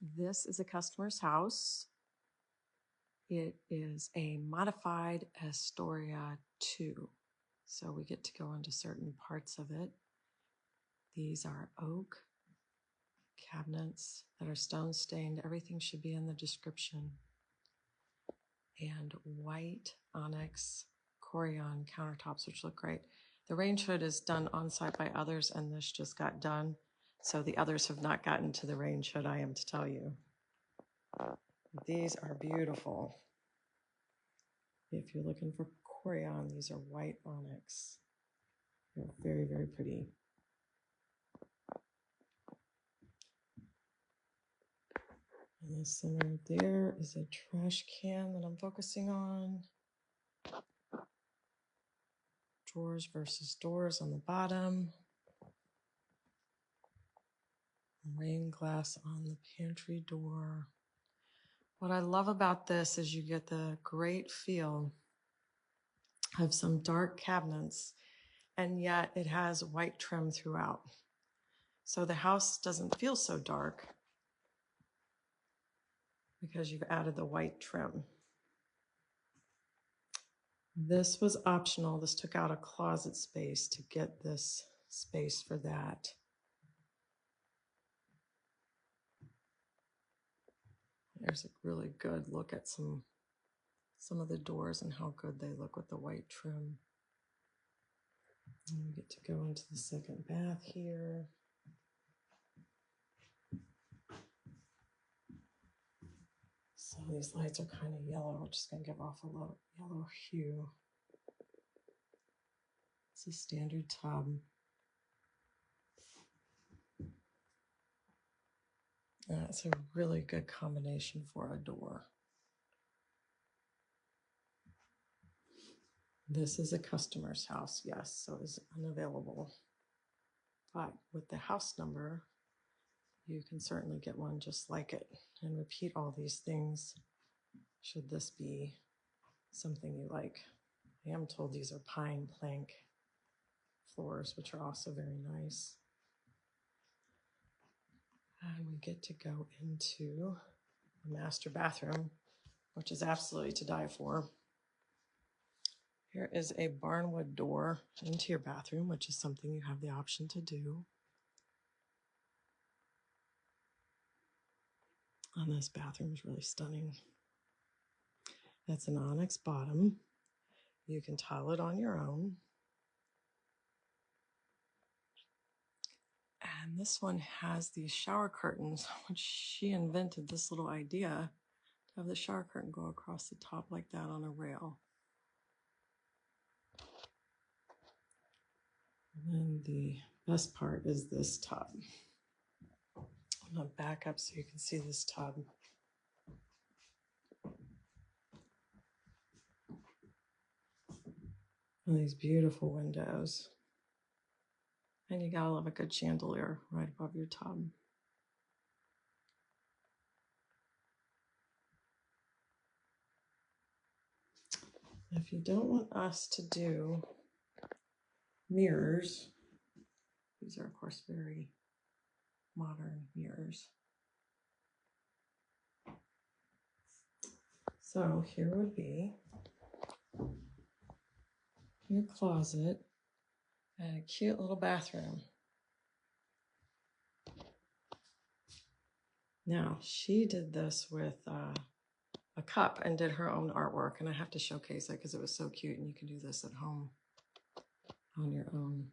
This is a customer's house. It is a modified Astoria II. So we get to go into certain parts of it. These are oak cabinets that are stone stained. Everything should be in the description. And white onyx Corian countertops, which look great. The range hood is done on site by others, and this just got done. So the others have not gotten to the range hood, I am to tell you. These are beautiful. If you're looking for Corian, these are white onyx. They're very, very pretty. In the center there is a trash can that I'm focusing on. Drawers versus doors on the bottom. Rain glass on the pantry door. What I love about this is you get the great feel of some dark cabinets, and yet it has white trim throughout. So the house doesn't feel so dark because you've added the white trim. This was optional. This took out a closet space to get this space for that. There's a really good look at some of the doors and how good they look with the white trim. And we get to go into the second bath here. So these lights are kind of yellow. I'm just going to give off a little yellow hue. It's a standard tub. It's a really good combination for a door. This is a customer's house, yes, so it's unavailable. But with the house number, you can certainly get one just like it and repeat all these things should this be something you like. I am told these are pine plank floors, which are also very nice. And we get to go into the master bathroom, which is absolutely to die for. Here is a barnwood door into your bathroom, which is something you have the option to do. And this bathroom is really stunning. That's an onyx bottom. You can tile it on your own. And this one has these shower curtains, which she invented this little idea to have the shower curtain go across the top like that on a rail. And then the best part is this tub. I'm going to back up so you can see this tub. And these beautiful windows. And you gotta love a good chandelier right above your tub. If you don't want us to do mirrors, these are of course very modern mirrors. So here would be your closet and a cute little bathroom. Now, she did this with a cup and did her own artwork, and I have to showcase it because it was so cute, and you can do this at home on your own.